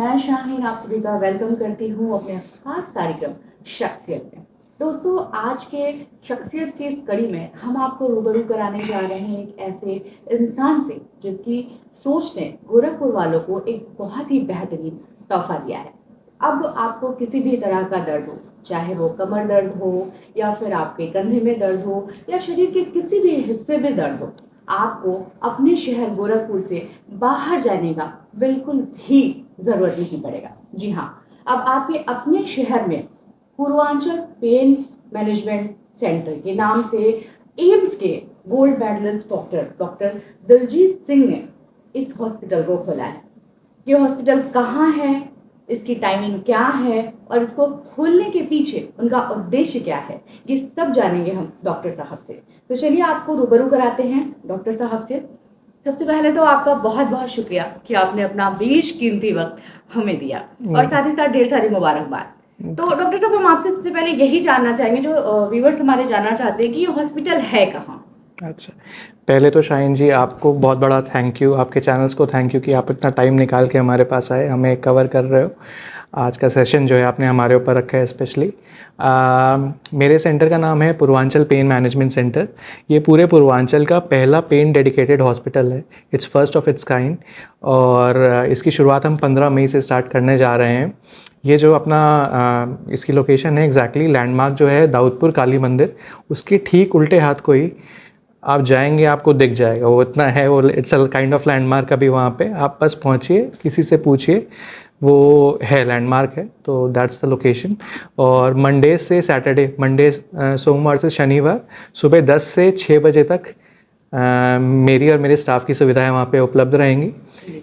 मैं शाहीन आप सभी का वेलकम करती हूँ अपने खास कार्यक्रम शख्सियत में। दोस्तों, आज के शख्सियत की इस कड़ी में हम आपको रूबरू कराने जा रहे हैं एक ऐसे इंसान से जिसकी सोच ने गोरखपुर वालों को एक बहुत ही बेहतरीन तोहफा दिया है। अब आपको किसी भी तरह का दर्द हो, चाहे वो कमर दर्द हो या फिर आपके कंधे में दर्द हो या शरीर के किसी भी हिस्से में दर्द हो, आपको अपने शहर गोरखपुर से बाहर जाने का बिल्कुल भी जरूरत नहीं पड़ेगा। जी हाँ, अब आपके अपने शहर में पूर्वांचल पेन मैनेजमेंट सेंटर के नाम से एम्स के gold medalist doctor Diljit Singh ने इस हॉस्पिटल को खोला है। ये हॉस्पिटल कहाँ है, इसकी टाइमिंग क्या है और इसको खोलने के पीछे उनका उद्देश्य क्या है, ये सब जानेंगे हम डॉक्टर साहब से। तो चलिए आपको रूबरू कराते हैं डॉक्टर साहब से। सबसे पहले तो आपका बहुत बहुत शुक्रिया कि आपने अपना बेशकीमती वक्त हमें दिया और साथ ही साथ ढेर सारी मुबारकबाद। तो डॉक्टर साहब, हम आपसे सबसे पहले यही जानना चाहेंगे, जो व्यूअर्स हमारे जानना चाहते हैं कि ये हॉस्पिटल है कहाँ। अच्छा, पहले तो शाहीन जी आपको बहुत बड़ा थैंक यू, आपके चैनल्स को थैंक यू कि आप इतना टाइम निकाल के हमारे पास आए, हमें कवर कर रहे हो। आज का सेशन जो है आपने हमारे ऊपर रखा है स्पेशली। मेरे सेंटर का नाम है पूर्वांचल पेन मैनेजमेंट सेंटर। ये पूरे पूर्वांचल का पहला पेन डेडिकेटेड हॉस्पिटल है। It's first of its kind और इसकी शुरुआत हम 15 मई से स्टार्ट करने जा रहे हैं। ये जो अपना इसकी लोकेशन है एग्जैक्टली लैंडमार्क जो है दाऊदपुर काली मंदिर, उसके ठीक उल्टे हाथ को ही आप जाएंगे, आपको दिख जाएगा। वो इतना है, वो it's a kind of landmark. अभी वहाँ पे आप बस पहुँचिए, किसी से पूछिए, वो है लैंडमार्क है। तो दैट्स द लोकेशन। और मंडे से सैटरडे, सोमवार से शनिवार सुबह 10 से 6 बजे तक मेरी और मेरे स्टाफ की सुविधाएं वहाँ पे उपलब्ध रहेंगी।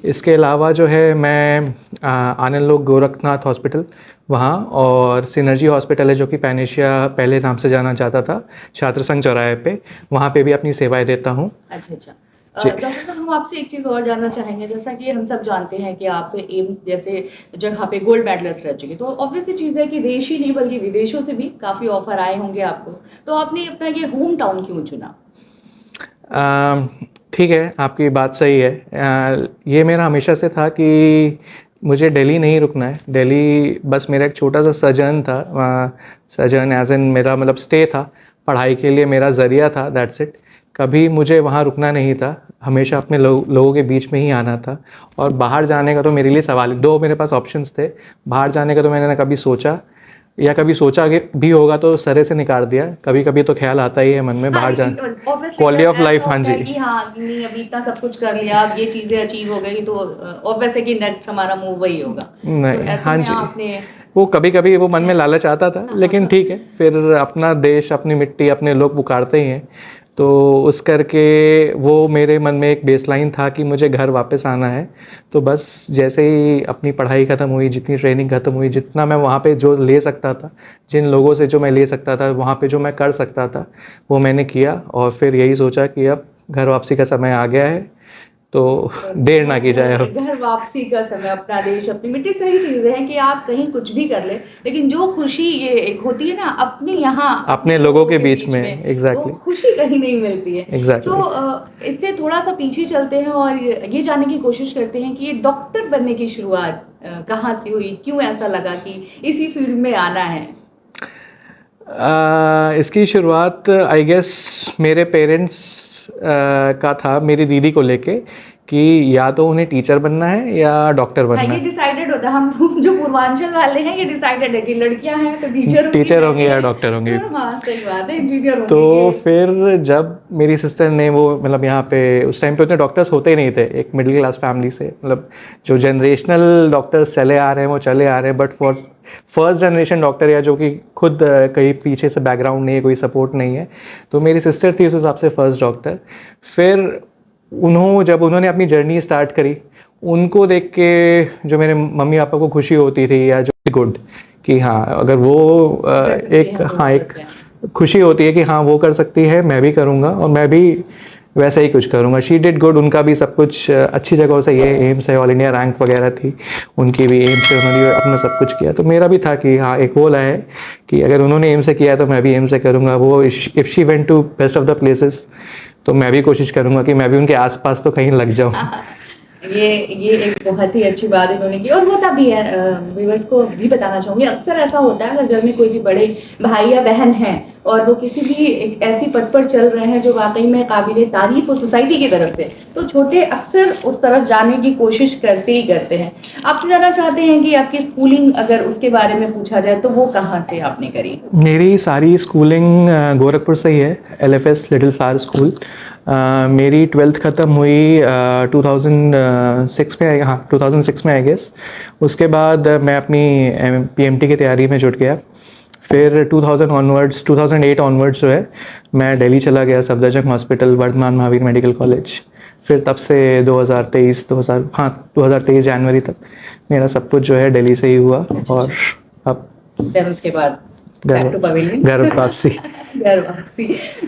इसके अलावा जो है मैं आनंद लोक गोरखनाथ हॉस्पिटल वहाँ और सिनर्जी हॉस्पिटल है जो कि पैनेशिया पहले नाम से जाना जाता था, छात्र संघ चौराहे पे, वहाँ पे भी अपनी सेवाएं देता हूँ। अच्छा। डॉक्टर साहब, हम आपसे एक चीज़ और जानना चाहेंगे। जैसा कि हम सब जानते हैं कि आप एम्स जैसे जगह पे गोल्ड मेडलिस्ट रह चुके, तो ऑब्वियसली चीज़ है कि देश ही नहीं बल्कि विदेशों से भी काफ़ी ऑफर आए होंगे आपको, तो आपने अपना ये होम टाउन क्यों चुना? ठीक है, आपकी बात सही है। ये मेरा हमेशा से था कि मुझे दिल्ली नहीं रुकना है। दिल्ली बस मेरा एक छोटा सा सजन था, सजन एज एन मेरा मतलब स्टे था, पढ़ाई के लिए मेरा ज़रिया था, दैट्स इट। कभी मुझे वहाँ रुकना नहीं था, हमेशा अपने लोगों के बीच में ही आना था। और बाहर जाने का तो मेरे लिए सवाल, दो मेरे पास ऑप्शंस थे। बाहर जाने का तो मैंने ना कभी सोचा, या कभी सोचा कि भी होगा तो सरे से निकाल दिया। कभी कभी तो ख्याल आता ही है मन में बाहर जाने, क्वालिटी ऑफ लाइफ। हाँ जी, कि हाँ नहीं अभी इतना सब कुछ कर लिया, अब ये चीजें अचीव हो गई तो ऑब्वियस है कि नेक्स्ट हमारा मूव वही होगा। नहीं, तो ऐसे हाँ में जी, आपने वो कभी कभी वो मन में लालच आता था, लेकिन ठीक है, फिर अपना देश, अपनी मिट्टी, अपने लोग पुकारते ही हैं। तो उस करके वो मेरे मन में एक बेसलाइन था कि मुझे घर वापस आना है। तो बस जैसे ही अपनी पढ़ाई ख़त्म हुई, जितनी ट्रेनिंग ख़त्म हुई, जितना मैं वहाँ पे जो ले सकता था, जिन लोगों से जो मैं ले सकता था, वहाँ पे जो मैं कर सकता था, वो मैंने किया। और फिर यही सोचा कि अब घर वापसी का समय आ गया है, तो देर ना की जाए। अब घर वापसी का समय, अपना देश, अपनी मिट्टी, सही चीजें हैं कि आप कहीं कुछ भी कर ले, लेकिन जो खुशी ये एक होती है ना अपने यहाँ अपने लोगों के बीच में, वो खुशी कहीं नहीं मिलती है। एग्जैक्टली। तो इससे थोड़ा सा पीछे चलते हैं और ये जानने की कोशिश करते हैं कि ये डॉक्टर बनने की शुरुआत कहाँ से हुई, क्यों ऐसा लगा कि इसी फील्ड में आना है? इसकी शुरुआत आई गेस मेरे पेरेंट्स का था, मेरी दीदी को लेके, कि या तो उन्हें टीचर बनना है या डॉक्टर बनना है। ये डिसाइडेड होता है, हम जो पूर्वांचल वाले हैं ये डिसाइडेड है कि लड़कियां हैं तो टीचर होंगे या डॉक्टर होंगे। हाँ सही बात है, इंजीनियर होंगे। तो फिर जब मेरी सिस्टर ने वो मतलब यहाँ पे उस टाइम पे उतने डॉक्टर्स होते ही नहीं थे, एक मिडिल क्लास फैमिली से, मतलब जो जनरेशनल डॉक्टर्स चले आ रहे हैं वो चले आ रहे हैं, but for first generation doctor या जो कि खुद कहीं पीछे से बैकग्राउंड नहीं है, कोई सपोर्ट नहीं है, तो मेरी सिस्टर थी उस हिसाब से फर्स्ट डॉक्टर। फिर जब उन्होंने अपनी जर्नी स्टार्ट करी, उनको देख के जो मेरे मम्मी पापा को खुशी होती थी, या जो गुड कि हाँ अगर वो एक खुशी होती है कि हाँ वो कर सकती है, मैं भी करूँगा और मैं भी वैसा ही कुछ करूँगा। शी डिड गुड, उनका भी सब कुछ अच्छी जगहों से, ये एम्स है, ऑल इंडिया रैंक वगैरह थी उनकी भी, एम्स से उन्होंने अपना सब कुछ किया। तो मेरा भी था कि हाँ एक वो है कि अगर उन्होंने एम्स से किया तो मैं भी एम्स से करूँगा। वो if she went to best of the places, तो मैं भी कोशिश करूँगा कि मैं भी उनके आसपास तो कहीं लग जाऊँ। ये एक बहुत ही अच्छी बात इन्होंने की और होता भी है। व्यूअर्स को भी बताना चाहूंगी, अक्सर ऐसा होता है अगर घर में कोई भी बड़े भाई या बहन हैं और वो किसी भी एक ऐसी पद पर चल रहे हैं जो वाकई में काबिले तारीफ हो सोसाइटी की तरफ से, तो छोटे अक्सर उस तरफ जाने की कोशिश करते ही करते हैं। आपसे जानना चाहते हैं कि आपकी स्कूलिंग अगर उसके बारे में पूछा जाए तो वो कहाँ से आपने करी? मेरी सारी स्कूलिंग गोरखपुर से ही है, LFS लिटिल फ्लावर स्कूल। मेरी 12th ख़त्म हुई 2006 में, हाँ 2006 में आई गेस। उसके बाद मैं अपनी PMT की तैयारी में जुट गया। फिर 2008 ऑनवर्ड्स जो है मैं दिल्ली चला गया, Safdarjung hospital, Vardhman Mahavir medical college. फिर तब से 2023 जनवरी तक मेरा सब कुछ जो है दिल्ली से ही हुआ। और अब फिर उसके बाद बैक टू पवेलियन, घर वापसी। घर वापसी,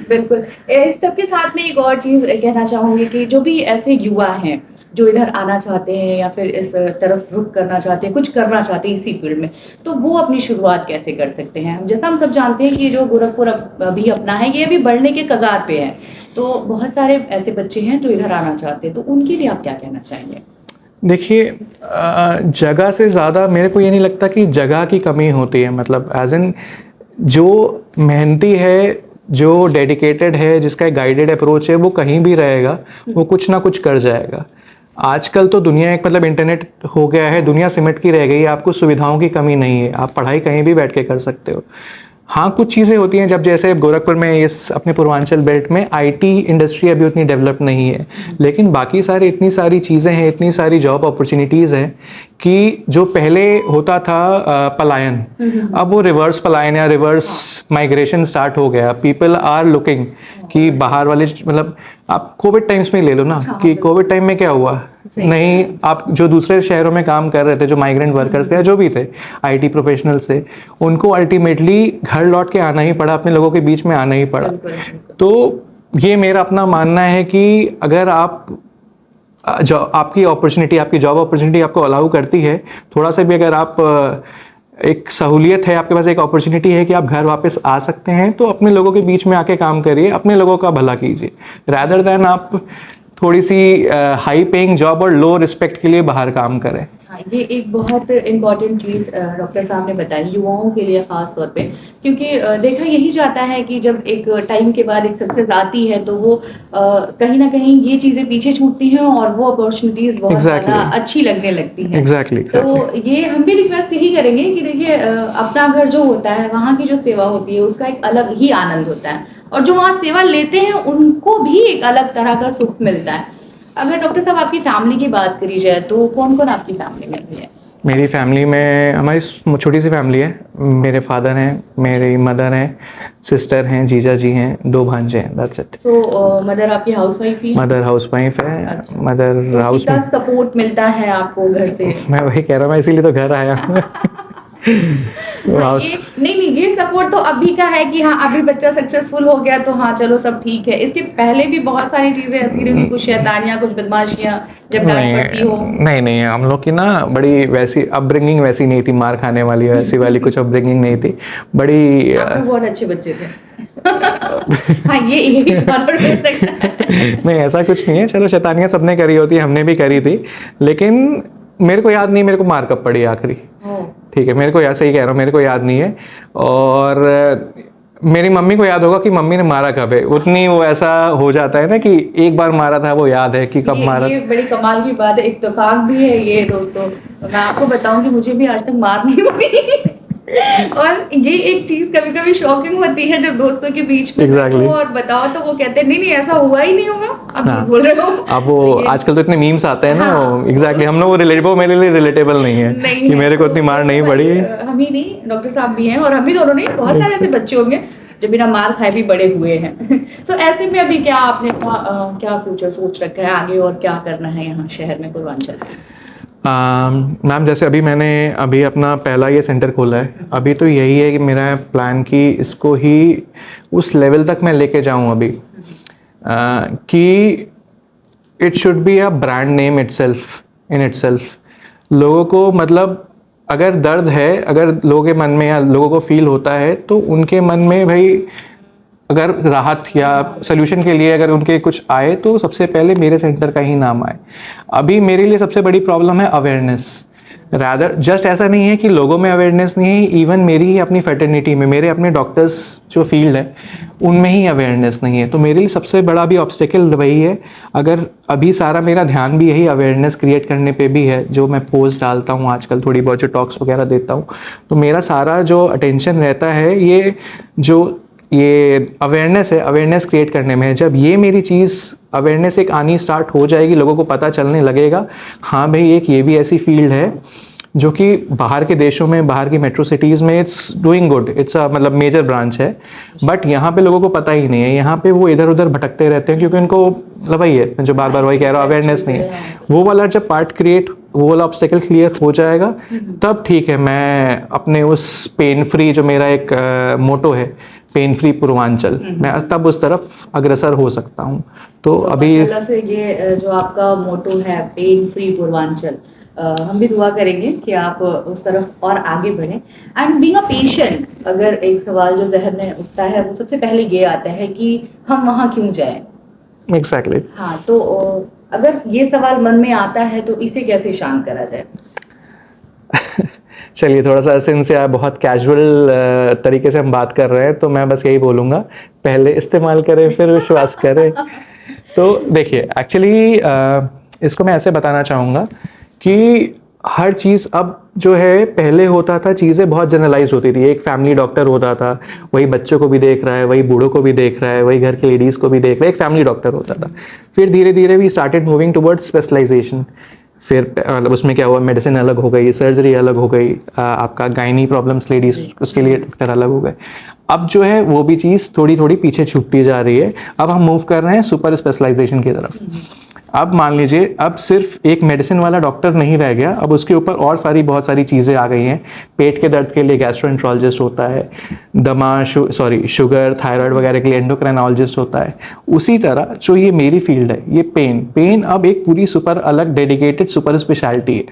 बिल्कुल। इस सबके साथ में एक और चीज कहना चाहूंगी कि जो भी ऐसे युवा हैं जो इधर आना चाहते हैं या फिर इस तरफ रुख करना चाहते हैं, कुछ करना चाहते हैं इसी फील्ड में, तो वो अपनी शुरुआत कैसे कर सकते हैं? जैसा हम सब जानते हैं कि जो गोरखपुर अभी अपना है ये अभी बढ़ने के कगार पे है, तो बहुत सारे ऐसे बच्चे हैं जो इधर आना चाहते हैं, तो उनके लिए आप क्या कहना चाहेंगे? देखिए, जगह से ज़्यादा मेरे को ये नहीं लगता कि जगह की कमी होती है। मतलब एज इन जो मेहनती है, जो डेडिकेटेड है, जिसका एक गाइडेड अप्रोच है, वो कहीं भी रहेगा, वो कुछ ना कुछ कर जाएगा। आजकल तो दुनिया एक मतलब इंटरनेट हो गया है, दुनिया सिमट की रह गई है, आपको सुविधाओं की कमी नहीं है, आप पढ़ाई कहीं भी बैठ के कर सकते हो। हाँ, कुछ चीज़ें होती हैं, जब जैसे गोरखपुर में इस अपने पूर्वांचल बेल्ट में IT इंडस्ट्री अभी उतनी डेवलप नहीं है, लेकिन बाकी सारे इतनी सारी चीज़ें हैं, इतनी सारी जॉब अपॉर्चुनिटीज़ हैं कि जो पहले होता था पलायन, अब वो रिवर्स पलायन या रिवर्स माइग्रेशन स्टार्ट हो गया। पीपल आर लुकिंग कि बाहर वाले, मतलब आप कोविड टाइम्स में ले लो ना, कि कोविड टाइम में क्या हुआ, नहीं आप जो दूसरे शहरों में काम कर रहे थे, जो माइग्रेंट वर्कर्स थे या जो भी थे IT प्रोफेशनल्स थे, उनको अल्टीमेटली घर लौट के आना ही पड़ा, अपने लोगों के बीच में आना ही पड़ा। तो ये मेरा अपना मानना है कि अगर आप जो आपकी अपॉर्चुनिटी, आपकी जॉब अपॉर्चुनिटी आपको अलाउ करती है, थोड़ा सा भी अगर आप एक सहूलियत है, आपके पास एक अपॉर्चुनिटी है कि आप घर वापस आ सकते हैं, तो अपने लोगों के बीच में आके काम करिए, अपने लोगों का भला कीजिए, रैदर देन आप थोड़ी सी हाई पेइंग जॉब और लो रिस्पेक्ट के लिए बाहर काम करें। हाँ, ये एक बहुत इम्पॉर्टेंट चीज़ डॉक्टर साहब ने बताई युवाओं के लिए ख़ास तौर पे, क्योंकि देखा यही जाता है कि जब एक टाइम के बाद एक सक्सेस आती है तो वो कहीं ना कहीं ये चीज़ें पीछे छूटती हैं और वो अपॉर्चुनिटीज़ बहुत ज़्यादा अच्छी लगने लगती हैं। तो ये हम भी रिक्वेस्ट यही करेंगे कि देखिए, अपना घर जो होता है वहाँ की जो सेवा होती है उसका एक अलग ही आनंद होता है, और जो वहाँ सेवा लेते हैं उनको भी एक अलग तरह का सुख मिलता है। अगर डॉक्टर साहब आपकी फैमिली की बात करी जाए तो कौन कौन आपकी फैमिली में भी है? मेरी फैमिली में, हमारी छोटी सी फैमिली है। मेरे फादर हैं, मेरी मदर हैं, सिस्टर हैं, जीजा जी हैं, 2 भांजे हैं, दैट्स इट। तो मदर आपकी हाउसवाइफ ही? मदर हाउसवाइफ है। अच्छा। मदर तो हाउस कितना सपोर्ट मिलता है आपको घर से? मैं वही कह रहा हूँ, मैं इसीलिए तो घर आया हूँ। हाँ, नहीं, ये सपोर्ट तो अभी का है कि हाँ अभी बच्चा सक्सेसफुल हो गया तो हाँ चलो सब ठीक है। इसके पहले भी बहुत सारी चीजें ऐसी रही, कुछ शैतानियां, कुछ बदमाशियां, जब डांट पड़ती हो? नहीं, हम लोग की ना बड़ी वैसी अपब्रिंगिंग वैसी नहीं थी, मार खाने वाली वैसी वाली कुछ अपब्रिंगिंग नहीं थी, बड़ी आप तो बहुत अच्छे बच्चे थे। हाँ, ये कॉन्फिडेंस हो सकता है। नहीं, ऐसा कुछ नहीं है। चलो, शैतानियां सबने करी होती है, हमने भी करी थी, लेकिन मेरे को याद नहीं मेरे को मार कब पड़ी आखिरी। ठीक है, मेरे को याद, सही कह रहा हूँ, मेरे को याद नहीं है। और मेरी मम्मी को याद होगा कि मम्मी ने मारा कब है, उतनी वो ऐसा हो जाता है ना कि एक बार मारा था, वो याद है कि कब मारा। ये बड़ी कमाल की बात है, इत्तेफाक भी है ये दोस्तों। मैं आपको बताऊं कि मुझे भी आज तक मार नहीं पड़ी। और ये एक चीज कभी कभी शॉकिंग होती है जब दोस्तों के बीच में Exactly. और बताओ तो वो कहते हैं नहीं ऐसा हुआ ही नहीं होगा, आप हाँ, बोल रहे हो। अब वो आजकल तो इतने मीम्स आते हैं ना। हाँ, एग्जैक्टली, हम लोग वो रिलेटेबल, मेरे लिए रिलेटेबल नहीं है कि मेरे को इतनी मार नहीं पड़ी। हम ही नहीं, डॉक्टर साहब भी हैं और हम भी दोनों नहीं, बहुत सारे ऐसे बच्चे होंगे जो बिना मार खाए भी बड़े हुए हैं। तो ऐसे में अभी क्या आपने क्या फ्यूचर सोच रखा है आगे, और क्या करना है यहाँ शहर में पूर्वांचल? मैम, जैसे अभी मैंने अपना पहला ये सेंटर खोला है, अभी तो यही है कि मेरा प्लान कि इसको ही उस लेवल तक मैं लेके जाऊं अभी, कि it should be a brand name itself. लोगों को, मतलब अगर दर्द है, अगर लोगों के मन में या लोगों को फील होता है, तो उनके मन में भाई अगर राहत या सोल्यूशन के लिए अगर उनके कुछ आए तो सबसे पहले मेरे सेंटर का ही नाम आए। अभी मेरे लिए सबसे बड़ी प्रॉब्लम है अवेयरनेस। रादर जस्ट ऐसा नहीं है कि लोगों में अवेयरनेस नहीं है, इवन मेरी ही अपनी फैटर्निटी में, मेरे अपने डॉक्टर्स जो फील्ड है उनमें ही अवेयरनेस नहीं है। तो मेरे लिए सबसे बड़ा भी ऑब्स्टेकल वही है। अगर अभी सारा मेरा ध्यान भी यही अवेयरनेस क्रिएट करने पे भी है, जो मैं पोस्ट डालता हूँ आजकल, थोड़ी बहुत जो टॉक्स वगैरह देता हूँ, तो मेरा सारा जो अटेंशन रहता है ये अवेयरनेस है, अवेयरनेस क्रिएट करने में है। जब ये मेरी चीज़ अवेयरनेस एक आनी स्टार्ट हो जाएगी, लोगों को पता चलने लगेगा हाँ भाई एक ये भी ऐसी फील्ड है जो कि बाहर के देशों में, बाहर की मेट्रो सिटीज़ में इट्स डूइंग गुड, इट्स मतलब मेजर ब्रांच है, बट यहाँ पे लोगों को पता ही नहीं है। यहाँ पे वो इधर उधर भटकते रहते हैं क्योंकि उनको मतलब वही है जो बार बार वही कह रहा हूँ, अवेयरनेस नहीं है। वो वाला जब पार्ट क्रिएट, वो वाला ऑब्स्टेकल क्लियर हो जाएगा तब ठीक है, मैं अपने उस पेन फ्री, जो मेरा एक मोटो है पेन फ्री पूर्वांचल, मैं तब उस तरफ अग्रसर हो सकता हूँ। तो अभी से ये जो आपका मोटो है पेन फ्री पूर्वांचल, हम भी दुआ करेंगे कि आप उस तरफ और आगे बढ़ें। एंड बीइंग अ पेशेंट, अगर एक सवाल जो जहन में उठता है वो सबसे पहले ये आता है कि हम वहाँ क्यों जाएं? एग्जैक्टली हाँ, तो अगर ये सवाल मन में आता है तो इसे कैसे शांत करा जाए? चलिए, थोड़ा सा सिंसियर, बहुत कैजुअल तरीके से हम बात कर रहे हैं, तो मैं बस यही बोलूँगा, पहले इस्तेमाल करें फिर विश्वास करें। तो देखिए, एक्चुअली इसको मैं ऐसे बताना चाहूँगा कि हर चीज़ अब जो है, पहले होता था चीज़ें बहुत जनरलाइज होती थी। एक फैमिली डॉक्टर होता था, वही बच्चों को भी देख रहा है, वही बूढ़ों को भी देख रहा है, वही घर के लेडीज़ को भी देख रहा है, एक फैमिली डॉक्टर होता था। फिर धीरे धीरे we started moving towards specialisation. फिर मतलब उसमें क्या हुआ, मेडिसिन अलग हो गई, सर्जरी अलग हो गई, आपका गायनी प्रॉब्लम्स लेडीज, उसके लिए डॉक्टर अलग हो गए। अब जो है वो भी चीज़ थोड़ी थोड़ी पीछे छूटती जा रही है। अब हम मूव कर रहे हैं सुपर स्पेशलाइजेशन की तरफ। अब मान लीजिए, अब सिर्फ एक मेडिसिन वाला डॉक्टर नहीं रह गया, अब उसके ऊपर और बहुत सारी चीज़ें आ गई हैं। पेट के दर्द के लिए गैस्ट्रोएंट्रोलॉजिस्ट होता है, शुगर थायराइड वगैरह के लिए एंडोक्राइनोलॉजिस्ट होता है। उसी तरह जो ये मेरी फील्ड है, ये पेन अब एक पूरी सुपर अलग डेडिकेटेड सुपर स्पेशलिटी है।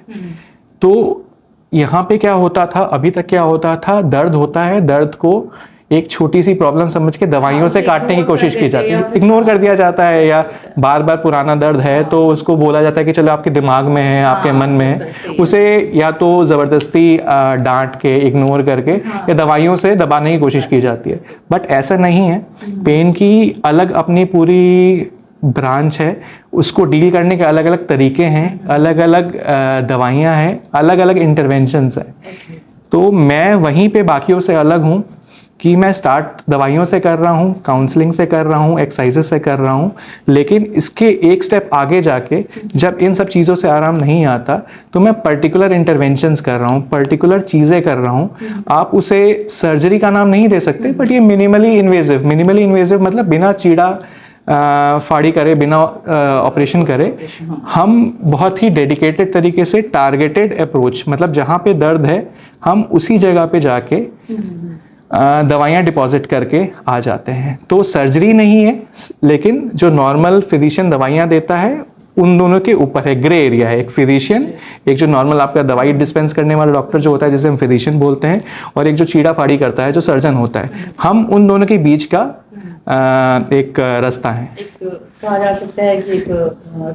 तो यहाँ पे क्या होता था, अभी तक क्या होता था, दर्द होता है, दर्द को एक छोटी सी प्रॉब्लम समझ के दवाइयों से काटने की कोशिश की जाती है, इग्नोर कर दिया जाता है, या बार बार पुराना दर्द है तो उसको बोला जाता है कि चलो आपके दिमाग में है, आपके मन में है, उसे या तो ज़बरदस्ती डांट के, इग्नोर करके, या दवाइयों से दबाने की कोशिश की जाती है। बट ऐसा नहीं है, पेन की अलग अपनी पूरी ब्रांच है, उसको डील करने के अलग अलग तरीके हैं, अलग अलग दवाइयाँ हैं, अलग अलग इंटरवेंशंस हैं। तो मैं वहीं पे बाकियों से अलग हूँ कि मैं स्टार्ट दवाइयों से कर रहा हूँ, काउंसलिंग से कर रहा हूँ, एक्सरसाइजेस से कर रहा हूँ, लेकिन इसके एक स्टेप आगे जाके जब इन सब चीज़ों से आराम नहीं आता तो मैं पर्टिकुलर इंटरवेंशंस कर रहा हूँ, पर्टिकुलर चीज़ें कर रहा हूँ। आप उसे सर्जरी का नाम नहीं दे सकते, बट ये मिनिमली इन्वेजिव मतलब बिना चीड़ा फाड़ी करे, बिना ऑपरेशन करे, हम बहुत ही डेडिकेटेड तरीके से टारगेटेड अप्रोच, मतलब जहाँ पे दर्द है हम उसी जगह पे जाके दवाइयाँ डिपॉजिट करके आ जाते हैं। तो सर्जरी नहीं है, लेकिन जो नॉर्मल फिजिशियन दवाइयाँ देता है उन दोनों के ऊपर है, ग्रे एरिया है। एक फिजिशियन, एक जो नॉर्मल आपका दवाई डिस्पेंस करने वाला डॉक्टर जो होता है, जिसे हम फिजिशियन बोलते हैं, और एक जो चीड़ा फाड़ी करता है जो सर्जन होता है। हम उन दोनों के बीच का एक रास्ता है, कहा जा सकता है कि एक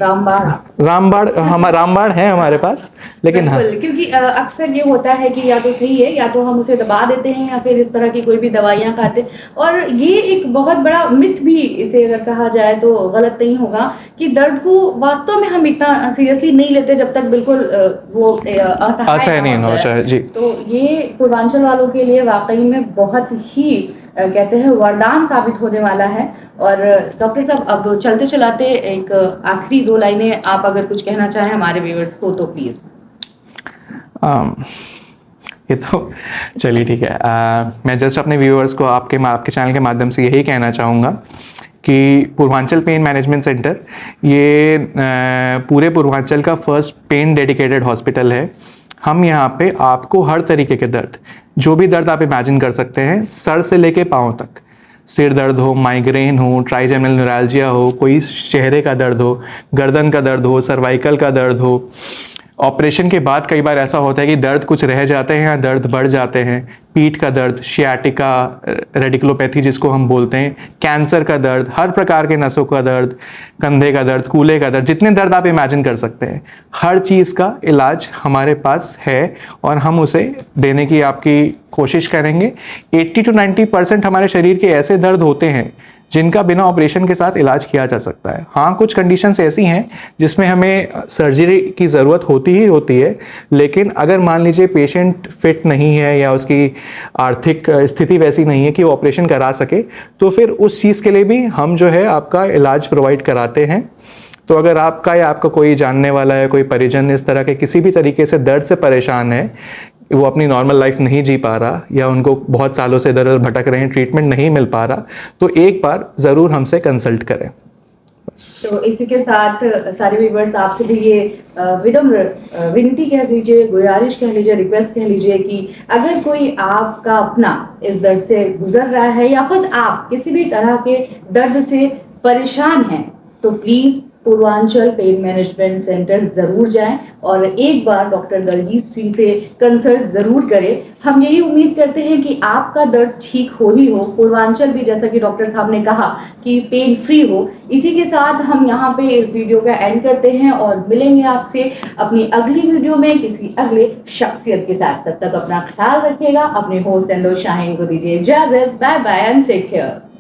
रामबाण है हमारे पास। लेकिन हाँ, क्योंकि अक्सर ये होता है कि या तो सही है, या तो हम उसे दबा देते हैं, या फिर इस तरह की कोई भी दवाइयाँ खाते हैं। और ये एक बहुत बड़ा मिथ भी इसे अगर कहा जाए तो गलत नहीं होगा कि दर्द को वास्तव में हम इतना सीरियसली नहीं लेते जब तक बिल्कुल वो असहाय नहीं हो जाए जी। तो ये पूर्वांचल वालों के लिए वाकई में बहुत ही कहते हैं वरदान साबित होने वाला है। और डॉक्टर साहब, अब चलते चलाते एक आखिरी 2 लाइनें आप अगर कुछ कहना चाहें हमारे व्यूअर्स को तो प्लीज। ये तो चलिए ठीक है। मैं जस्ट अपने व्यूअर्स को आपके चैनल के माध्यम से यही कहना चाहूँगा कि पूर्वांचल पेन मैनेजमेंट सेंटर ये पूरे पूर्वांचल का फर्स्ट पेन डेडिकेटेड हॉस्पिटल है। हम यहाँ पे आपको हर तरीके के दर्द, जो भी दर्द आप इमेजिन कर सकते हैं, सर से लेके पाँव तक, सिर दर्द हो, माइग्रेन हो, ट्राइजेमिनल न्यूरैल्जिया हो, कोई चेहरे का दर्द हो, गर्दन का दर्द हो, सर्वाइकल का दर्द हो, ऑपरेशन के बाद कई बार ऐसा होता है कि दर्द कुछ रह जाते हैं या दर्द बढ़ जाते हैं। पीठ का दर्द, शियाटिका, रेडिकुलोपैथी जिसको हम बोलते हैं, कैंसर का दर्द, हर प्रकार के नसों का दर्द, कंधे का दर्द, कूल्हे का दर्द, जितने दर्द आप इमेजिन कर सकते हैं, हर चीज़ का इलाज हमारे पास है और हम उसे देने की आपकी कोशिश करेंगे। 80 to 90% हमारे शरीर के ऐसे दर्द होते हैं जिनका बिना ऑपरेशन के साथ इलाज किया जा सकता है। हाँ, कुछ कंडीशंस ऐसी हैं जिसमें हमें सर्जरी की ज़रूरत होती ही होती है, लेकिन अगर मान लीजिए पेशेंट फिट नहीं है या उसकी आर्थिक स्थिति वैसी नहीं है कि वो ऑपरेशन करा सके, तो फिर उस चीज़ के लिए भी हम जो है आपका इलाज प्रोवाइड कराते हैं। तो अगर आपका या आपका कोई जानने वाला है, कोई परिजन इस तरह के किसी भी तरीके से दर्द से परेशान है, वो अपनी नॉर्मल लाइफ नहीं जी पा रहा या उनको बहुत सालों से इधर उधर भटक रहे हैं, ट्रीटमेंट नहीं मिल पा रहा, तो एक बार ज़रूर हमसे कंसल्ट करें। तो इसी के साथ सारे व्यूअर्स आपसे भी ये विनम्र विनती कह लीजिए, गुजारिश कह लीजिए, रिक्वेस्ट कह लीजिए कि अगर कोई आपका अपना इस दर्द से गुजर रहा है या खुद आप किसी भी तरह के दर्द से परेशान हैं, तो please Purvanchal pain management centre जरूर जाएं और एक बार डॉक्टर दलजीत सिंह से कंसल्ट जरूर करें। हम यही उम्मीद करते हैं कि आपका दर्द ठीक हो ही हो, पूर्वांचल भी जैसा कि डॉक्टर साहब ने कहा कि पेन फ्री हो। इसी के साथ हम यहाँ पे इस वीडियो का एंड करते हैं और मिलेंगे आपसे अपनी अगली वीडियो में किसी अगले शख्सियत के साथ। तब तक अपना ख्याल रखिएगा, अपने होस्ट एंड शाहीन को दीजिए इजाजत। Bye bye and take care.